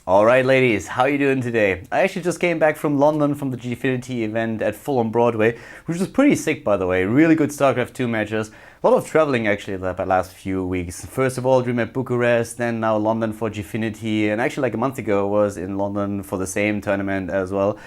Alright ladies, how you doing today? I actually just came back from London from the Gfinity event at Fulham Broadway, which was pretty sick by the way. Really good StarCraft 2 matches. A lot of traveling actually the last few weeks. First of all, dream at Bucharest, then now London for Gfinity, and actually like a month ago was in London for the same tournament as well.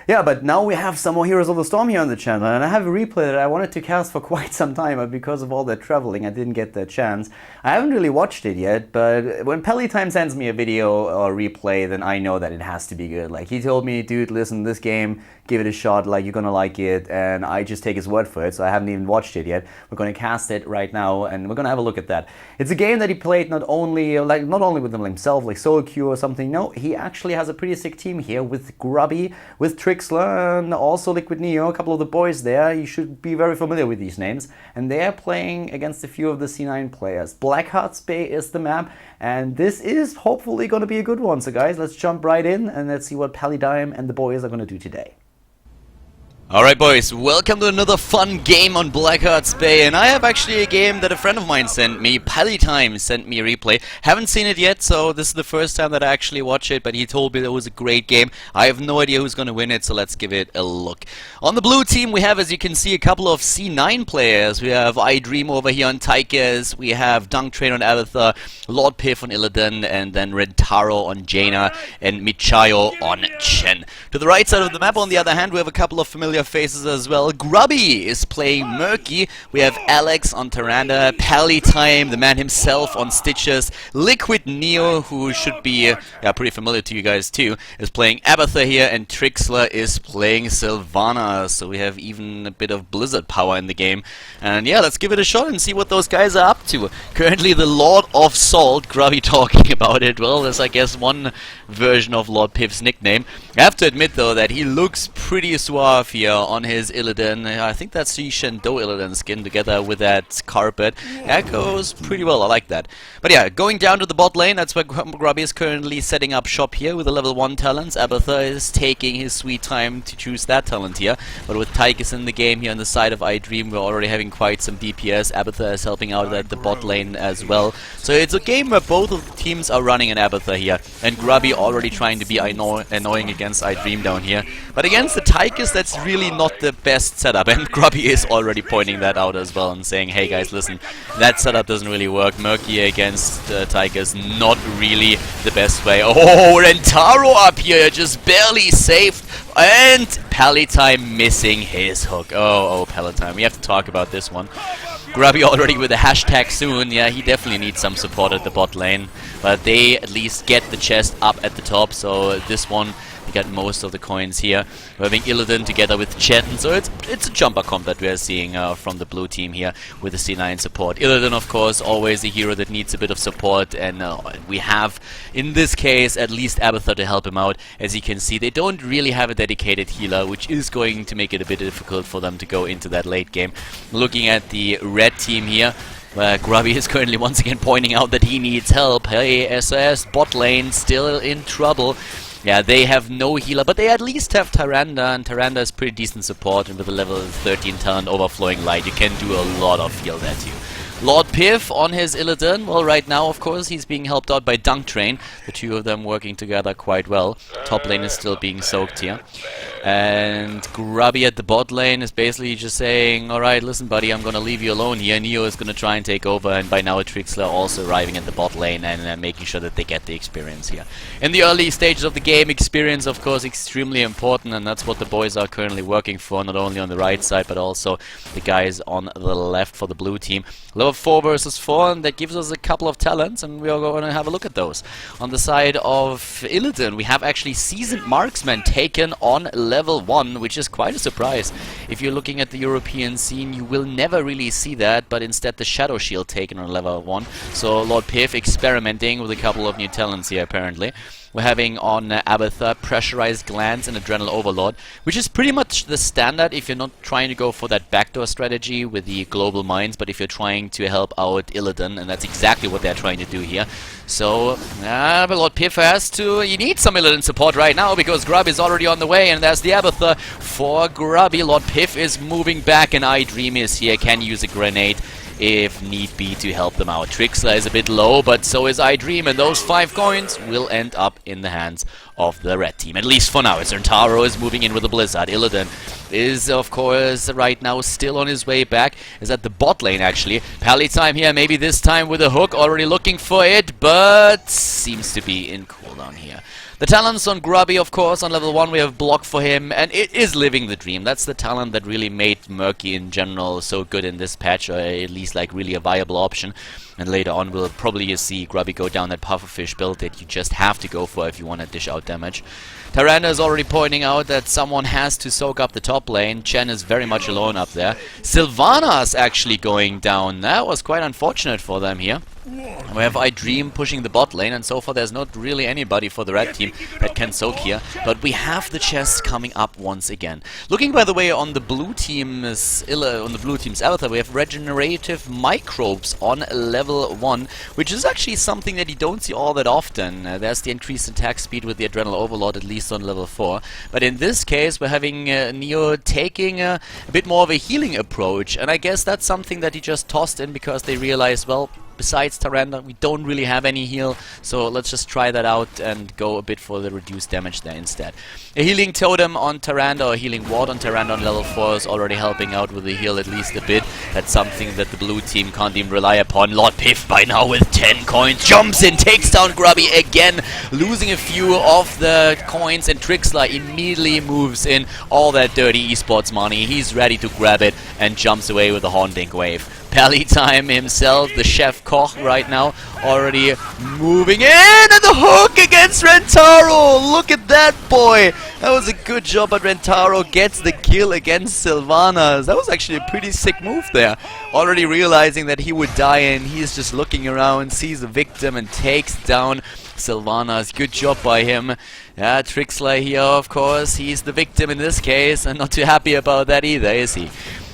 Yeah, but now we have some more Heroes of the Storm here on the channel, and I have a replay that I wanted to cast for quite some time, but because of all that traveling I didn't get the chance. I haven't really watched it yet, but when Pallytime sends me a video or replay, then I know that it has to be good. Like, he told me, dude, listen, this game, give it a shot, like, you're gonna like it, and I just take his word for it, so I haven't even watched it yet. We're gonna cast it right now, and we're gonna have a look at that. It's a game that he played not only with himself, like solo queue or something, no, he actually has a pretty sick team here with Grubby, with TrikSlyr, and also LiquidNeo, a couple of the boys there. You should be very familiar with these names, and they are playing against a few of the C9 players. Blackhearts Bay is the map, and this is hopefully gonna be a good one. So guys, let's jump right in and let's see what Pallytime and the boys are gonna do today. Alright boys, welcome to another fun game on Blackhearts Bay, and I have actually a game that a friend of mine sent me. Pallytime sent me a replay. Haven't seen it yet, so this is the first time that I actually watch it, but he told me that it was a great game. I have no idea who's going to win it, so let's give it a look. On the blue team we have, as you can see, a couple of C9 players. We have iDream over here on Tychus, we have DunkTrain on Abathur, LordPiff on Illidan, and then Rentaro on Jaina, and Michayo on Chen. To the right side of the map, on the other hand, we have a couple of familiar faces as well. Grubby is playing Murky. We have Alex on Tyrande, Pallytime, the man himself on Stitches, LiquidNeo, who should be pretty familiar to you guys too, is playing Abathur here, and TrikSlyr is playing Sylvana. So we have even a bit of Blizzard power in the game. And yeah, let's give it a shot and see what those guys are up to. Currently the Lord of Salt, Grubby talking about it. Well, there's I guess one version of LordPiff's nickname. I have to admit though that he looks pretty suave here on his Illidan. I think that's the Shendo Illidan skin together with that carpet. Echoes pretty well, I like that. But yeah, going down to the bot lane, that's where Grubby is currently setting up shop here with the level 1 talents. Abathur is taking his sweet time to choose that talent here. But with Tychus in the game here on the side of iDream, we're already having quite some DPS. Abathur is helping out at the bot lane as well. So it's a game where both of the teams are running an Abathur here. And Grubby already trying to be annoying against iDream down here. But against the Tychus, that's really not the best setup, and Grubby is already pointing that out as well and saying, hey guys, listen, that setup doesn't really work. Murky against Tychus, not really the best way. Oh, Rentaro up here, just barely saved, and Pallytime missing his hook. Oh, Pallytime, we have to talk about this one. Grubby already with a hashtag soon. Yeah, he definitely needs some support at the bot lane, but they at least get the chest up at the top, so this one get most of the coins here. We're having Illidan together with Chetan, so it's a jumper comp that we are seeing from the blue team here with the C9 support. Illidan, of course, always a hero that needs a bit of support, and we have, in this case, at least Abathur to help him out. As you can see, they don't really have a dedicated healer, which is going to make it a bit difficult for them to go into that late game. Looking at the red team here, where Grubby is currently once again pointing out that he needs help. Hey, SS, bot lane, still in trouble. Yeah, they have no healer, but they at least have Tyrande, and Tyrande is pretty decent support, and with a level 13 talent Overflowing Light, you can do a lot of heal there too. LordPiff on his Illidan, well, right now, of course, he's being helped out by DunkTrain, the two of them working together quite well. Top lane is still being soaked here. And Grubby at the bot lane is basically just saying, alright, listen buddy, I'm gonna leave you alone here. Neo is gonna try and take over, and by now TrikSlyr also arriving at the bot lane and making sure that they get the experience here. In the early stages of the game, experience, of course, extremely important, and that's what the boys are currently working for, not only on the right side, but also the guys on the left for the blue team. Level 4 versus 4, and that gives us a couple of talents, and we are going to have a look at those. On the side of Illidan, we have actually Seasoned Marksman taken on level 1, which is quite a surprise. If you're looking at the European scene, you will never really see that, but instead the Shadow Shield taken on level 1. So LordPiff experimenting with a couple of new talents here, apparently. We're having on Abathur Pressurized Glance and Adrenal Overlord, which is pretty much the standard if you're not trying to go for that backdoor strategy with the global mines, but if you're trying to help out Illidan, and that's exactly what they're trying to do here. So, but LordPiff has to... He needs some Illidan support right now because Grubby is already on the way, and there's the Abathur for Grubby. LordPiff is moving back, and iDream is here, can use a grenade. if need be, to help them out. TrikSlyr is a bit low, but so is iDream, and those 5 coins will end up in the hands of the red team, at least for now. As Rentaro is moving in with a Blizzard. Illidan is, of course, right now still on his way back. Is at the bot lane, actually. Pallytime here, maybe this time with a hook, already looking for it, but seems to be in cooldown here. The talents on Grubby, of course, on level 1 we have block for him, and it is living the dream. That's the talent that really made Murky in general so good in this patch, or at least like really a viable option. And later on we'll probably see Grubby go down that pufferfish build that you just have to go for if you want to dish out damage. Tyrande is already pointing out that someone has to soak up the top lane. Chen is very much alone up there. Sylvanas actually going down. That was quite unfortunate for them here. We have iDream pushing the bot lane, and so far there's not really anybody for the red team that can soak here. But we have the chest coming up once again. Looking, by the way, on the blue team's avatar, we have regenerative microbes on level 1, which is actually something that you don't see all that often. There's the increased attack speed with the Adrenal Overload, at least on level 4. But in this case, we're having Neo taking a bit more of a healing approach, and I guess that's something that he just tossed in because they realized, well, besides Tyrande, we don't really have any heal, so let's just try that out and go a bit for the reduced damage there instead. A healing totem on Tyrande, or a healing ward on Tyrande on level 4 is already helping out with the heal at least a bit. That's something that the blue team can't even rely upon. LordPiff by now with 10 coins, jumps in, takes down Grubby again, losing a few of the coins, and TrikSlyr immediately moves in all that dirty esports money. He's ready to grab it and jumps away with a haunting wave. Pallytime himself, the chef Koch right now, already moving in, and the hook against Rentaro! Look at that, boy! That was a good job, but Rentaro gets the kill against Sylvanas. That was actually a pretty sick move there. Already realizing that he would die, and he's just looking around, sees the victim, and takes down Sylvanas. Good job by him. Yeah, TrikSlyr here, of course, he's the victim in this case, and not too happy about that either, is he?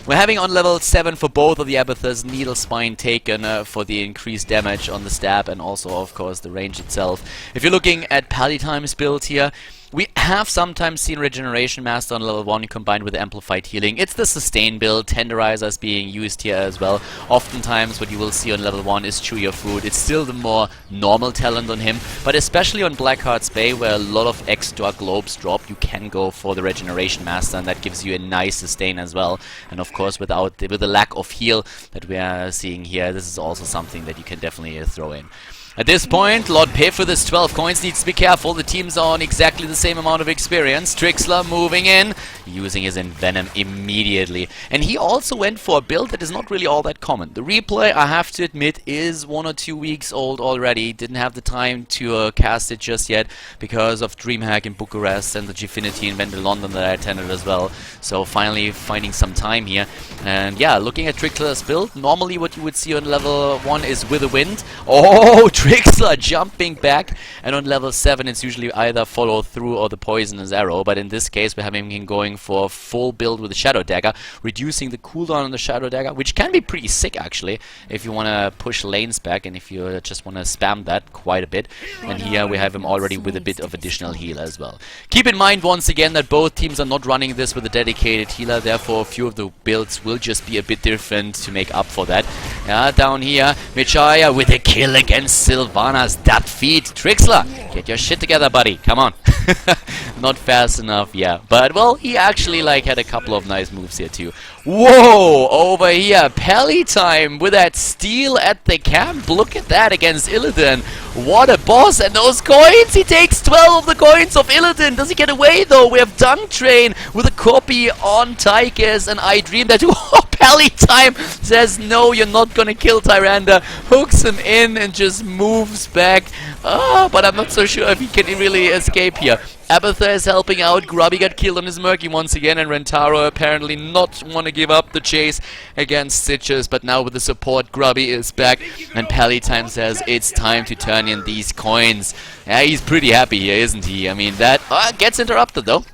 We're having on level 7 for both of the abathurs Needle Spine taken for the increased damage on the stab, and also, of course, the range itself. If you're looking at Pallytime's build here, we have sometimes seen Regeneration Master on level 1 combined with Amplified Healing. It's the sustain build, Tenderizers being used here as well. Oftentimes what you will see on level 1 is Chew Your Food. It's still the more normal talent on him, but especially on Blackhearts Bay, where a lot of extra globes drop, you can go for the Regeneration Master, and that gives you a nice sustain as well. And of course, with the lack of heal that we are seeing here, this is also something that you can definitely throw in. At this point, LordPiff with his 12 coins needs to be careful. The teams are on exactly the same amount of experience. TrikSlyr moving in, using his Envenom immediately. And he also went for a build that is not really all that common. The replay, I have to admit, is 1 or 2 weeks old already. Didn't have the time to cast it just yet because of DreamHack in Bucharest and the Gfinity event in London that I attended as well. So finally finding some time here. And yeah, looking at TrikSlyr's build, normally what you would see on level 1 is With the Wind. Oh, TrikSlyr jumping back, and on level 7 it's usually either follow through or the poisonous arrow, but in this case we're having him going for a full build with the Shadow Dagger, reducing the cooldown on the Shadow Dagger, which can be pretty sick actually if you want to push lanes back and if you just want to spam that quite a bit. And here we have him already with a bit of additional heal as well. Keep in mind once again that both teams are not running this with a dedicated healer, therefore a few of the builds will just be a bit different to make up for that. Yeah, down here, Michaya with a kill against Sylvanas, that feed. TrikSlyr, get your shit together, buddy. Come on. Not fast enough, yeah. But, well, he actually, like, had a couple of nice moves here, too. Whoa! Over here, Pallytime with that steal at the camp. Look at that against Illidan. What a boss. And those coins! He takes 12 of the coins of Illidan. Does he get away, though? We have DunkTrain with a copy on Tychus and iDream that... Oh, Pallytime says, no, you're not gonna kill Tyrande. Hooks him in and just moves back. But I'm not so sure if he can really escape here. Abathur is helping out. Grubby got killed on his Murky once again, and Rentaro apparently not want to give up the chase against Stitches, but now with the support, Grubby is back, and Pallytime says it's time to turn in these coins. Yeah, he's pretty happy here, isn't he? I mean, that gets interrupted though.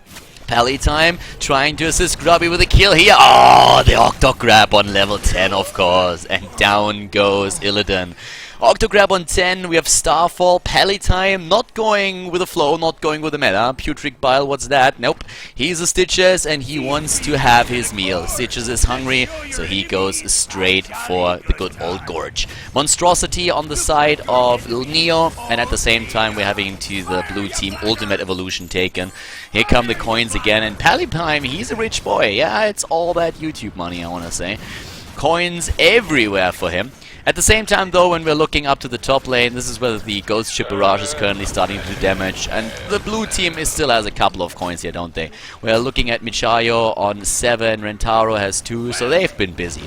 Pallytime trying to assist Grubby with a kill here. Oh, the Octo Grab on level 10, of course, and down goes Illidan. Octograb on 10, we have Starfall, Pallytime, not going with the flow, not going with the meta. Putric Bile, what's that? Nope. He's a Stitches and he wants to have his meal. Stitches is hungry, so he goes straight for the good old gorge. Monstrosity on the side of LiquidNeo, and at the same time we're having to the blue team ultimate evolution taken. Here come the coins again, and Pallytime, he's a rich boy. Yeah, it's all that YouTube money, I want to say. Coins everywhere for him. At the same time though, when we're looking up to the top lane, this is where the Ghost Ship Barrage is currently starting to do damage, and the blue team still has a couple of coins here, don't they? We're looking at Michayo on 7, Rentaro has 2, so they've been busy.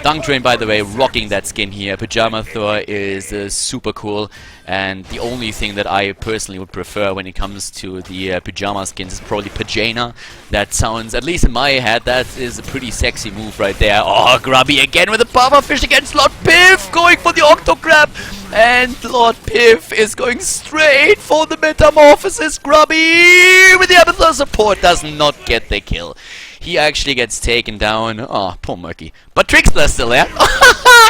DunkTrain, by the way, rocking that skin here. Pajama Thor is super cool, and the only thing that I personally would prefer when it comes to the pajama skins is probably Pajana. That sounds, at least in my head, that is a pretty sexy move right there. Oh, Grubby again with a pufferfish against LordPiff, going for the Octograb, and LordPiff is going straight for the Metamorphosis. Grubby with the Abathur support does not get the kill. He actually gets taken down. Oh, poor Murky. But TrikSlyr still there.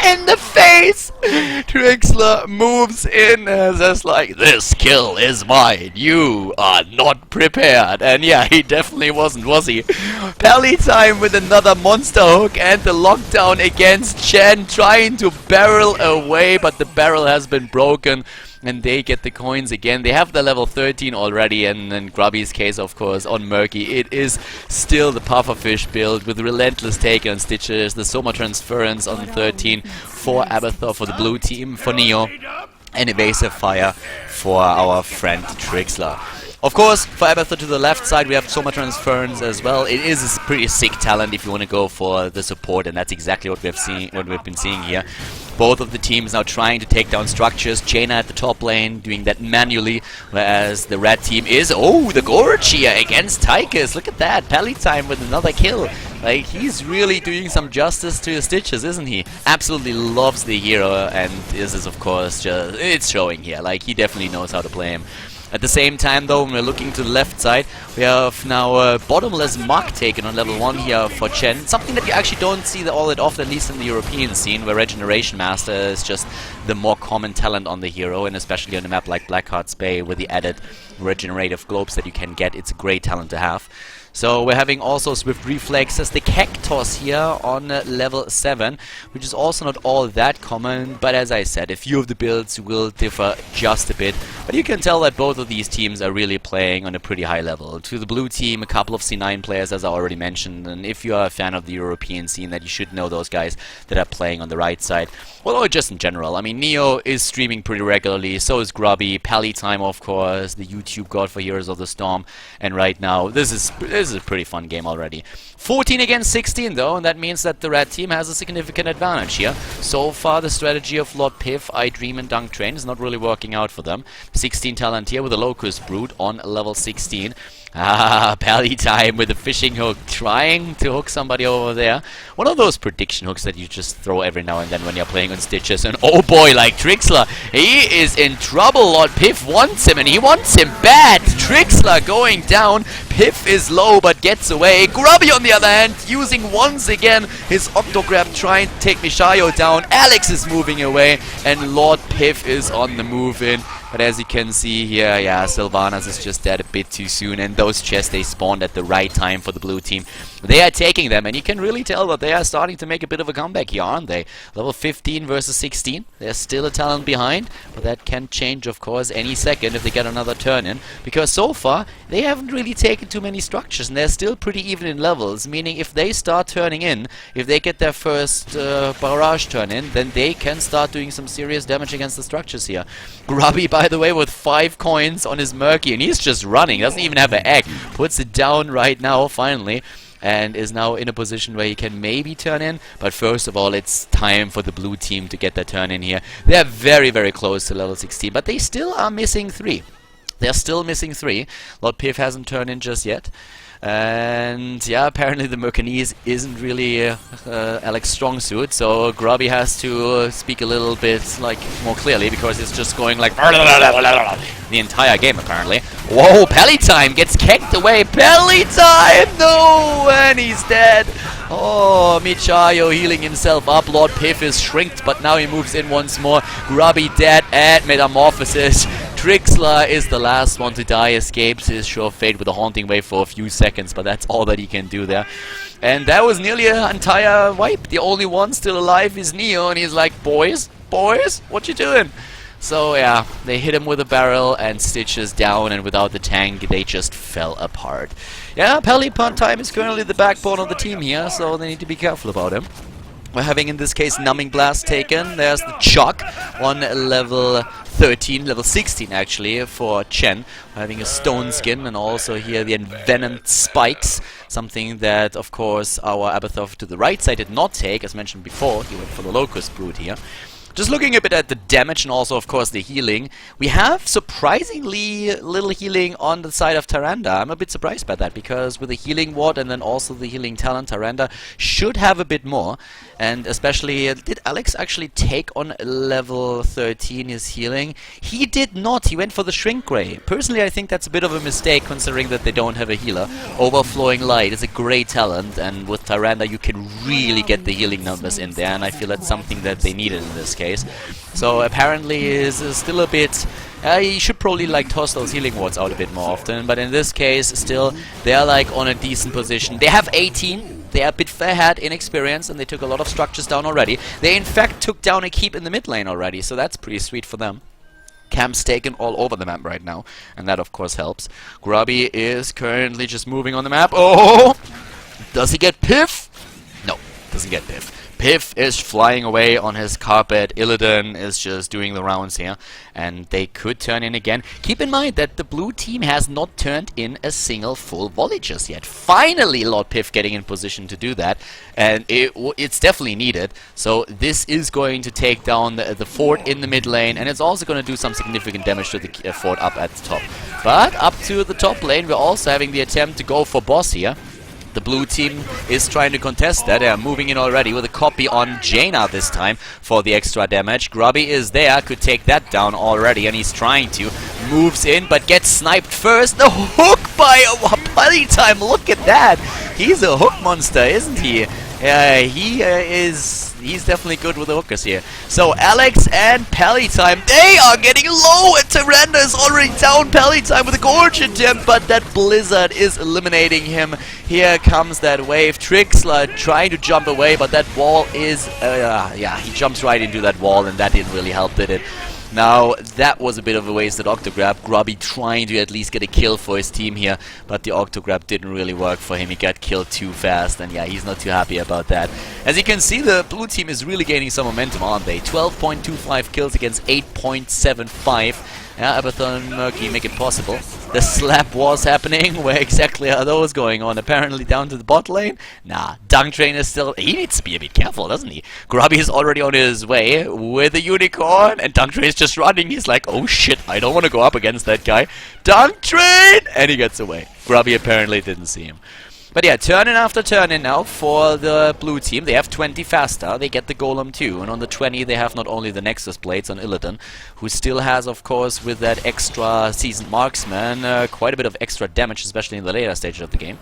In the face! TrikSlyr moves in and says like, this kill is mine. You are not prepared. And yeah, he definitely wasn't, was he? Pallytime with another monster hook and the lockdown against Chen, trying to barrel away, but the barrel has been broken. And they get the coins again. They have the level 13 already, and in Grubby's case, of course, on Murky, it is still the pufferfish build with relentless take on Stitches. There's so much transference on 13 for Abathur for the blue team, for Neo, and evasive fire for our friend TrikSlyr. Of course, for Abathur to the left side, we have so much transference as well. It is a pretty sick talent if you want to go for the support, and that's exactly what we've been seeing here. Both of the teams now trying to take down structures. Jaina at the top lane doing that manually, whereas the red team is, oh, the Gorge here against Tychus. Look at that, Pallytime with another kill. Like, he's really doing some justice to his Stitches, isn't he? Absolutely loves the hero, and this is, of course, just, it's showing here. Like, he definitely knows how to play him. At the same time though, when we're looking to the left side, we have now a bottomless mug taken on level 1 here for Chen. Something that you actually don't see all that often, at least in the European scene, where Regeneration Master is just the more common talent on the hero, and especially on a map like Blackhearts Bay with the added regenerative globes that you can get. It's a great talent to have. So we're having also Swift Reflex as the Cactus here on level 7, which is also not all that common, but as I said, a few of the builds will differ just a bit. But you can tell that both of these teams are really playing on a pretty high level. To the blue team, a couple of C9 players, as I already mentioned, and if you are a fan of the European scene, that you should know those guys that are playing on the right side. Well, or just in general. I mean, Neo is streaming pretty regularly, so is Grubby, Pallytime, of course, the YouTube god for Heroes of the Storm, and right now, this is a pretty fun game already. 14 against 16 though, and that means that the red team has a significant advantage here. So far the strategy of LordPiff, iDream and DunkTrain is not really working out for them. 16 talent here with a Locust Brood on level 16. Ah, Pallytime with a fishing hook, trying to hook somebody over there. One of those prediction hooks that you just throw every now and then when you're playing on Stitches. And oh boy, like TrikSlyr, he is in trouble. LordPiff wants him, and he wants him bad. TrikSlyr going down. Piff is low, but gets away. Grubby, on the other hand, using once again his Octograb, trying to take Michayo down. Alex is moving away, and LordPiff is on the move in. But as you can see here, yeah, Sylvanas is just dead a bit too soon, and those chests, they spawned at the right time for the blue team. They are taking them, and you can really tell that they are starting to make a bit of a comeback here, aren't they? Level 15 versus 16. There's still a talent behind, but that can change, of course, any second if they get another turn in. Because so far, they haven't really taken too many structures, and they're still pretty even in levels, meaning if they start turning in, if they get their first barrage turn in, then they can start doing some serious damage against the structures here. Grubby, by the way, with 5 coins on his Murky, and he's just running, doesn't even have an egg, puts it down right now, finally, and is now in a position where he can maybe turn in. But first of all, it's time for the blue team to get their turn in here. They're very, very close to level 16, but they still are missing 3. They're still missing 3. LordPiff hasn't turned in just yet. And yeah, apparently the Mercanese isn't really Alex's strong suit, so Grubby has to speak a little bit like more clearly, because it's just going like the entire game apparently. Whoa, Pallytime gets kicked away. Pallytime, no, and he's dead. Oh, Michayo healing himself up. LordPiff is shrinked, but now he moves in once more. Grubby dead and Metamorphosis. TrikSlyr is the last one to die, escapes his sure fate with a haunting wave for a few seconds, but that's all that he can do there. And that was nearly an entire wipe. The only one still alive is Neo, and he's like, boys, what you doing? So yeah, they hit him with a barrel and Stitch is down, and without the tank they just fell apart. Yeah, Pallytime is currently the backbone of the team here, so they need to be careful about him. We're having, in this case, Numbing Blast taken. There's the Chuck on level 13, level 16 actually, for Chen. We're having a Stone Skin, and also here the Envenomed Spikes. Something that, of course, our Abathur to the right side did not take. As mentioned before, he went for the Locust Brood here. Just looking a bit at the damage and also, of course, the healing. We have surprisingly little healing on the side of Tyrande. I'm a bit surprised by that, because with the healing ward and then also the healing talent, Tyrande should have a bit more. And especially, did Alex actually take on level 13 his healing? He did not. He went for the Shrink Ray. Personally, I think that's a bit of a mistake, considering that they don't have a healer. Overflowing Light is a great talent, and with Tyrande you can really get the healing numbers in there, and I feel that's something that they needed in this case. So apparently is still a bit... you should probably like toss those healing wards out a bit more often, but in this case still they are like on a decent position. They have 18, they are a bit ahead in experience, and they took a lot of structures down already. They in fact took down a keep in the mid lane already, so that's pretty sweet for them. Camps taken all over the map right now, and that of course helps. Grubby is currently just moving on the map. Oh! Does he get Piff? No, doesn't get Piff. Piff is flying away on his carpet. Illidan is just doing the rounds here, and they could turn in again. Keep in mind that the blue team has not turned in a single full volley just yet. Finally, LordPiff getting in position to do that, and it's definitely needed. So this is going to take down the fort in the mid lane, and it's also going to do some significant damage to the fort up at the top. But up to the top lane, we're also having the attempt to go for boss here. The blue team is trying to contest that. They are moving in already with a copy on Jaina this time for the extra damage. Grubby is there, could take that down already, and he's trying to. Moves in, but gets sniped first. The hook by Pallytime, look at that! He's a hook monster, isn't he? He's definitely good with the hookers here. So Alex and Pallytime, they are getting low, and Tyrande is already down. Pallytime with a gorge attempt, but that blizzard is eliminating him. Here comes that wave. TrikSlyr trying to jump away, but that wall is, yeah, he jumps right into that wall, and that didn't really help, did it? Now, that was a bit of a wasted Octograb. Grubby trying to at least get a kill for his team here, but the Octograb didn't really work for him. He got killed too fast, and yeah, he's not too happy about that. As you can see, the blue team is really gaining some momentum, aren't they? 12.25 kills against 8.75. Yeah, Abathur and Murky make it possible. The slap was happening. Where exactly are those going on? Apparently down to the bot lane? Nah, DunkTrain is still... He needs to be a bit careful, doesn't he? Grubby is already on his way with a unicorn, and DunkTrain is just running. He's like, oh shit, I don't want to go up against that guy. DunkTrain! And he gets away. Grubby apparently didn't see him. But yeah, turn-in after turn-in now for the blue team. They have 20 faster, they get the Golem too. And on the 20 they have not only the Nexus Blades on Illidan, who still has, of course, with that extra Seasoned Marksman, quite a bit of extra damage, especially in the later stages of the game.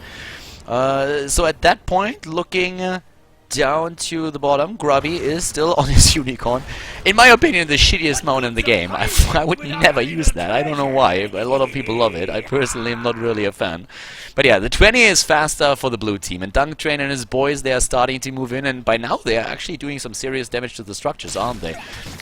So at that point, looking down to the bottom, Grubby is still on his unicorn. In my opinion, the shittiest mount in the game. I would never use that. I don't know why. A lot of people love it. I personally am not really a fan. But yeah, the 20 is faster for the blue team. And DunkTrain and his boys, they are starting to move in. And by now, they are actually doing some serious damage to the structures, aren't they?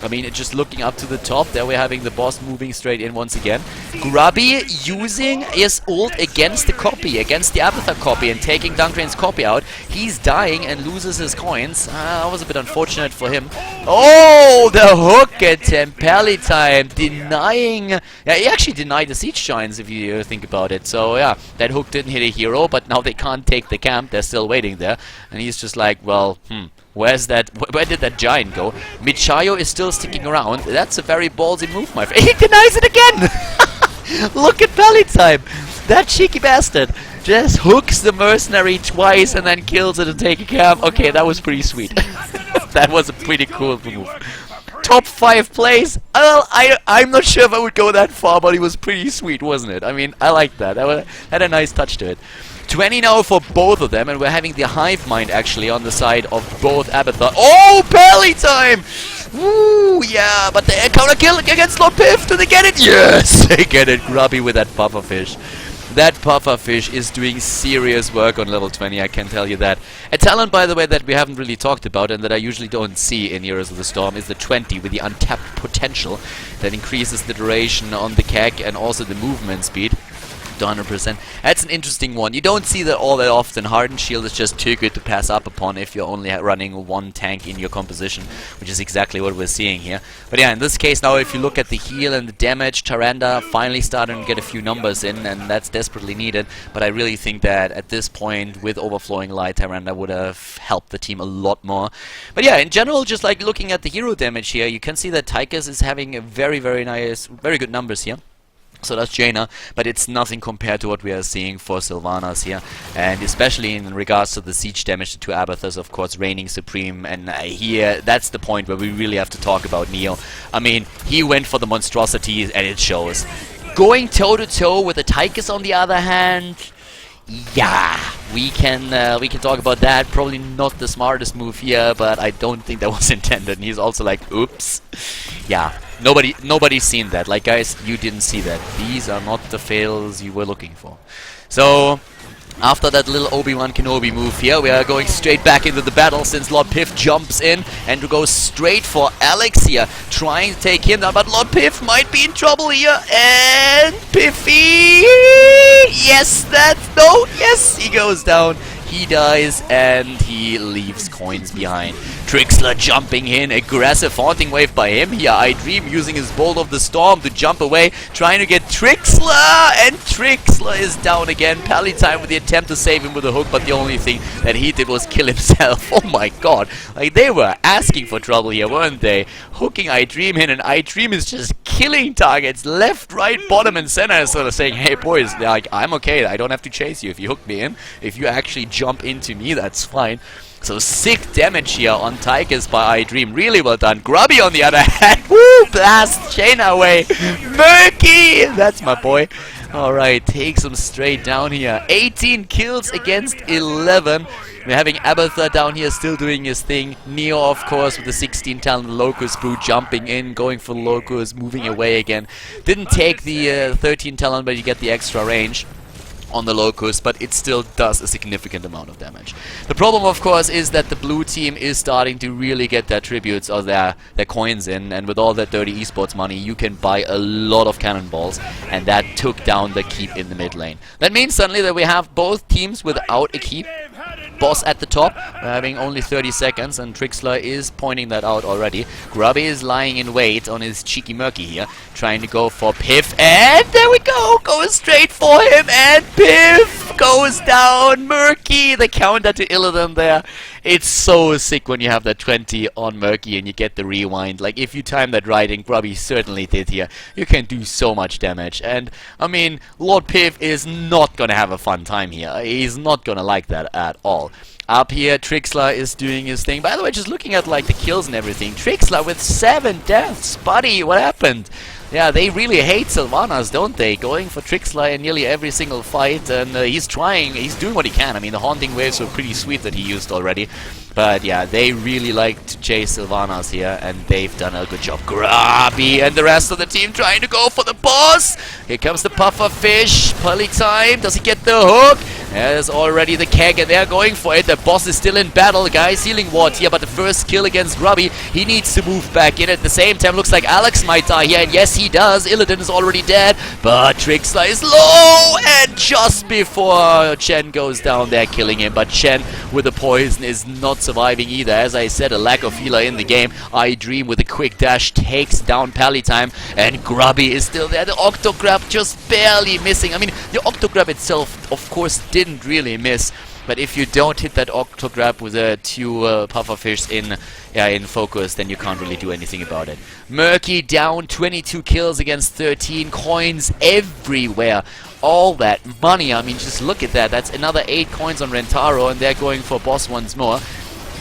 I mean, just looking up to the top, there we're having the boss moving straight in once again. Grubby using his ult against the copy, against the Abathur copy, and taking DunkTrain's copy out. He's dying and loses his coins. That was a bit unfortunate for him. Oh, the hook attempt. Pallytime denying... Yeah, he actually denied the siege giants if you think about it. So yeah, that hook didn't hit a hero, but now they can't take the camp. They're still waiting there. And he's just like, well, where's that? Where did that giant go? Michayo is still sticking around. That's a very ballsy move, my friend. He denies it again! Look at Pallytime. That cheeky bastard just hooks the mercenary twice and then kills it to take a camp. Okay, that was pretty sweet. That was a pretty cool move. Top 5 plays? Well, I'm not sure if I would go that far, but it was pretty sweet, wasn't it? I mean, I liked that. That had a nice touch to it. 20 now for both of them, and we're having the hive mind actually on the side of both Abathur. Oh, Pallytime! Woo, yeah, but the counter kill against LordPiff. Do they get it? Yes, they get it. Grubby with that pufferfish. That pufferfish is doing serious work on level 20, I can tell you that. A talent, by the way, that we haven't really talked about and that I usually don't see in Heroes of the Storm is the 20 with the untapped potential that increases the duration on the KEK and also the movement speed to 100%. That's an interesting one. You don't see that all that often. Hardened Shield is just too good to pass up upon if you're only running one tank in your composition, which is exactly what we're seeing here. But yeah, in this case now, if you look at the heal and the damage, Tyrande finally starting to get a few numbers in, and that's desperately needed. But I really think that at this point, with Overflowing Light, Tyrande would have helped the team a lot more. But yeah, in general, just like looking at the hero damage here, you can see that Tychus is having a very good numbers here. So does Jaina, but it's nothing compared to what we are seeing for Sylvanas here, and especially in regards to the siege damage to two Abathurs, of course, reigning supreme, and here, that's the point where we really have to talk about Neo. I mean, he went for the monstrosities, and it shows. Going toe-to-toe with the Tychus on the other hand, yeah, we can talk about that. Probably not the smartest move here, but I don't think that was intended, and he's also like, oops. Yeah. Nobody's seen that. Like, guys, you didn't see that. These are not the fails you were looking for. So, after that little Obi-Wan Kenobi move here, we are going straight back into the battle since LordPiff jumps in and goes straight for Alex here, trying to take him down, but LordPiff might be in trouble here, and Piffy! Yes, yes, he goes down. He dies, and he leaves coins behind. TrikSlyr jumping in, aggressive haunting wave by him here. iDream using his Bolt of the Storm to jump away, trying to get TrikSlyr, and TrikSlyr is down again. Pallytime with the attempt to save him with a hook, but the only thing that he did was kill himself. Oh my god, like they were asking for trouble here, weren't they? Hooking iDream in, and iDream is just killing targets left, right, bottom, and center, sort of saying, hey boys, like, I'm okay, I don't have to chase you if you hook me in. If you actually jump into me, that's fine. So sick damage here on Tychus by iDream. Really well done. Grubby on the other hand. Woo! Blast Jaina away. Murky! That's my boy. Alright, takes him straight down here. 18 kills against 11. We're having Abathur down here still doing his thing. Neo, of course, with the 16 talent Locust Brew jumping in, going for Locust, moving away again. Didn't take the 13 talent, but you get the extra range on the Locust, but it still does a significant amount of damage. The problem, of course, is that the blue team is starting to really get their tributes or their coins in, and with all that dirty esports money, you can buy a lot of cannonballs, and that took down the keep in the mid lane. That means suddenly that we have both teams without a keep. Boss at the top, we're having only 30 seconds, and TrikSlyr is pointing that out already. Grubby is lying in wait on his cheeky Murky here, trying to go for Piff, and there we go, goes straight for him, and Piff goes down. Murky, the counter to Illidan there. It's so sick when you have that 20 on Murky and you get the rewind. Like, if you time that right, and Grubby certainly did here, you can do so much damage. And, I mean, LordPiff is not gonna have a fun time here. He's not gonna like that at all. Up here, TrikSlyr is doing his thing. By the way, just looking at, like, the kills and everything, TrikSlyr with 7 deaths. Buddy, what happened? Yeah, they really hate Sylvanas, don't they? Going for TrikSlyr in nearly every single fight, and he's doing what he can. I mean, the haunting waves were pretty sweet that he used already. But yeah, they really like to chase Sylvanas here, and they've done a good job. Grubby and the rest of the team trying to go for the boss. Here comes the pufferfish. Pallytime, does he get the hook? There's already the keg, and they're going for it. The boss is still in battle, guys. Healing ward here, but the first kill against Grubby, he needs to move back in. At the same time, looks like Alex might die here, and yes, he does. Illidan is already dead, but TrikSlyr is low, and just before Chen goes down, they're killing him. But Chen with the poison is not surviving either. As I said, a lack of healer in the game. iDream with a quick dash takes down Pallytime, and Grubby is still there. The Octograb just barely missing. I mean, the Octograb itself, of course, didn't really miss, but if you don't hit that Octograb with a 2 pufferfish in focus, then you can't really do anything about it. Murky down, 22 kills against 13, coins everywhere. All that money, I mean, just look at that. That's another 8 coins on Rentaro, and they're going for boss once more.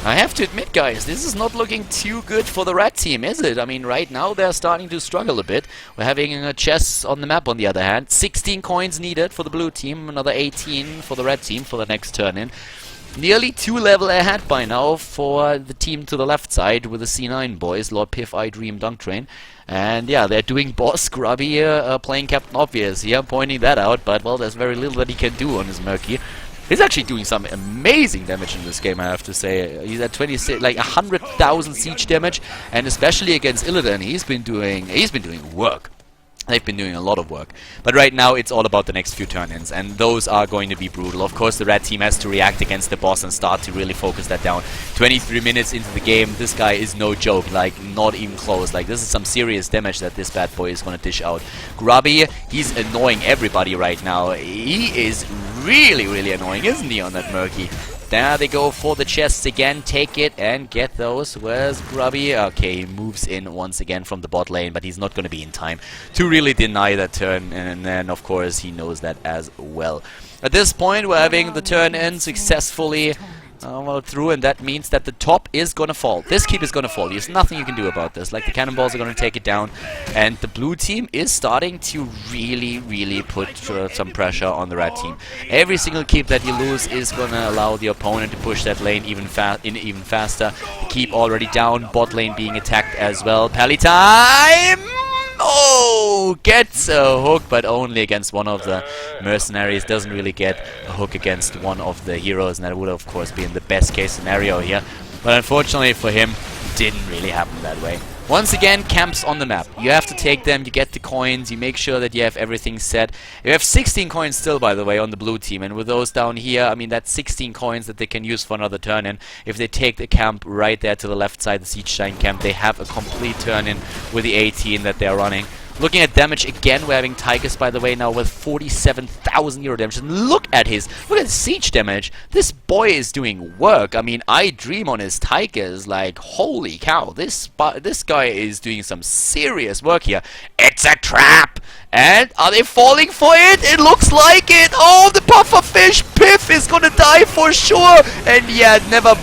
I have to admit, guys, this is not looking too good for the red team, is it? I mean, right now they're starting to struggle a bit. We're having a chess on the map on the other hand. 16 coins needed for the blue team, another 18 for the red team for the next turn-in. Nearly 2 level ahead by now for the team to the left side with the C9 boys, LordPiff, iDream, DunkTrain. And yeah, they're doing boss. Grubby playing Captain Obvious here, pointing that out, but well, there's very little that he can do on his Murky. He's actually doing some amazing damage in this game, I have to say. He's at 26, like 100,000 siege damage, and especially against Illidan, he's been doing work. They've been doing a lot of work. But right now, it's all about the next few turn-ins, and those are going to be brutal. Of course, the red team has to react against the boss and start to really focus that down. 23 minutes into the game, this guy is no joke, like, not even close. Like, this is some serious damage that this bad boy is going to dish out. Grubby, he's annoying everybody right now. He is really, really annoying, isn't he, on that Murky? There they go for the chests again, take it and get those. Where's Grubby? Okay, he moves in once again from the bot lane, but he's not going to be in time to really deny that turn, and then of course he knows that as well. At this point we're having the turn in successfully through, and that means that the top is gonna fall. This keep is gonna fall. There's nothing you can do about this. Like, the cannonballs are gonna take it down, and the blue team is starting to really put some pressure on the red team. Every single keep that you lose is gonna allow the opponent to push that lane even faster. The keep already down, bot lane being attacked as well. Pallytime! Oh, gets a hook, but only against one of the mercenaries. Doesn't really get a hook against one of the heroes, and that would of course be in the best case scenario here. But unfortunately for him, didn't really happen that way. Once again, camps on the map. You have to take them, you get the coins, you make sure that you have everything set. You have 16 coins still, by the way, on the blue team, and with those down here, I mean, that's 16 coins that they can use for another turn-in. If they take the camp right there to the left side, the Siege Giant camp, they have a complete turn-in with the 18 that they're running. Looking at damage again, we're having Tigers, by the way, now with 47,000 euro damage. And look at his siege damage. This boy is doing work. I mean, iDream on his Tigers, like, holy cow. This guy is doing some serious work here. It's a trap! And are they falling for it? It looks like it. Oh, the pufferfish Piff is gonna die for sure. And yeah, never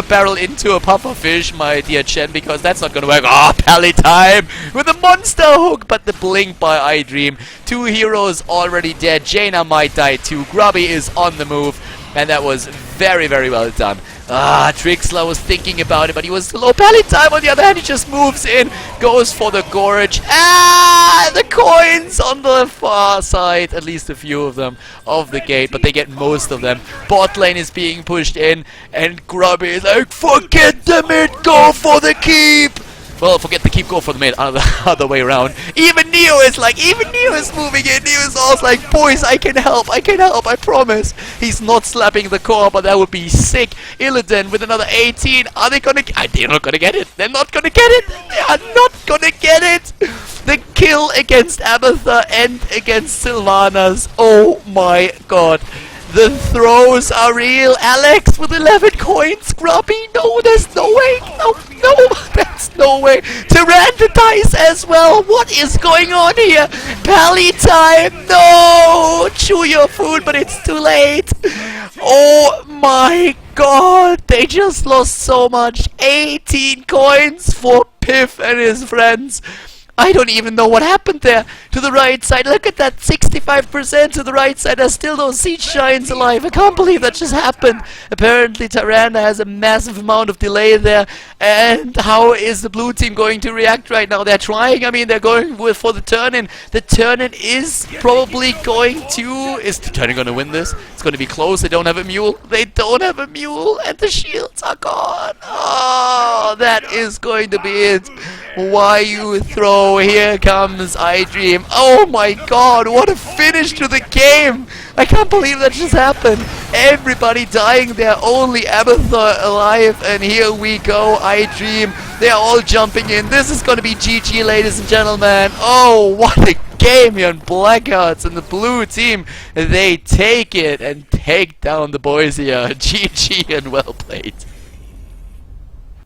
barrel into a pufferfish, my dear Chen, because that's not gonna work. Oh, Pallytime with a monster hook, but the blink by iDream. 2 heroes already dead. Jaina might die too. Grubby is on the move, and that was very well done. TrikSlyr was thinking about it, but he was low. Pallytime, on the other hand, he just moves in, goes for the gorge. The coins on the far side, at least a few of them, of the gate, but they get most of them. Bot lane is being pushed in, and Grubby is like, forget the mid, go for the keep! Well, forget the keep, go for the mid, other way around. Even Neo is moving in. Neo is also like, boys, I can help, I promise. He's not slapping the core, but that would be sick. Illidan with another 18. Are they gonna? They're not gonna get it. They're not gonna get it. They are not gonna get it. The kill against Abathur and against Sylvanas. Oh my god. The throws are real. Alex with 11 coins. Grubby, no, there's no way. No, that's no way. Tyrande dies as well. What is going on here? Pallytime, no. Chew your food, but it's too late. Oh my god. They just lost so much. 18 coins for Piff and his friends. I don't even know what happened there. To the right side, look at that, 65% to the right side. There's still those Siege Giants alive. I can't believe that just happened. Apparently Tyrande has a massive amount of delay there. And how is the blue team going to react right now? They're trying, I mean, they're going for the turn-in. The turn-in is probably going to... Is the turn-in going to win this? It's going to be close. They don't have a mule. They don't have a mule, and the shields are gone. Oh, that is going to be it. Why you throw? Here comes iDream. Oh my god, what a finish to the game! I can't believe that just happened. Everybody dying there, only Abathur alive, and here we go, iDream. They're all jumping in. This is gonna be GG, ladies and gentlemen. Oh, what a game here on Blackhearts, and the blue team, they take it and take down the boys here. GG and well played.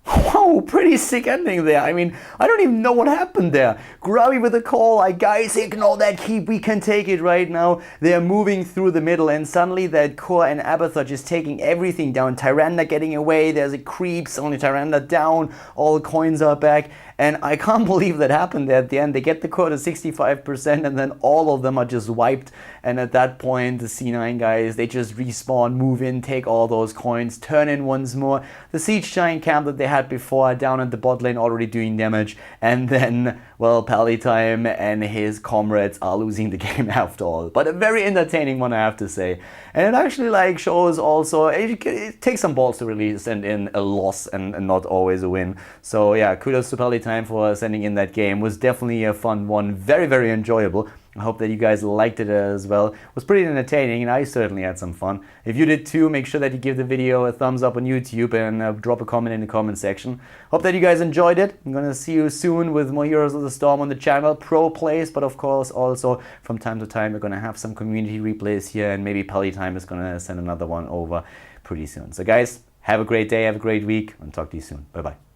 Wow, pretty sick ending there. I mean, I don't even know what happened there. Grubby with a call, like, guys, ignore that keep, we can take it right now. They're moving through the middle, and suddenly that core and Abathur just taking everything down. Tyrande getting away, there's a creep, suddenly Tyrande down, all coins are back. And I can't believe that happened there at the end. They get the core to 65% and then all of them are just wiped. And at that point, the C9 guys, they just respawn, move in, take all those coins, turn in once more. The Siege Giant camp that they had before down at the bot lane already doing damage. And then, well, Pallytime and his comrades are losing the game after all. But a very entertaining one, I have to say. And it actually like shows also, it takes some balls to really send in a loss and not always a win. So yeah, kudos to Pallytime for sending in that game. It was definitely a fun one, very, very enjoyable. I hope that you guys liked it as well. It was pretty entertaining and I certainly had some fun. If you did too, make sure that you give the video a thumbs up on YouTube and drop a comment in the comment section. Hope that you guys enjoyed it. I'm gonna see you soon with more Heroes of the Storm on the channel, pro plays, but of course also from time to time we're gonna have some community replays here, and maybe Pallytime is gonna send another one over pretty soon. So guys, have a great day, have a great week, and talk to you soon. Bye bye.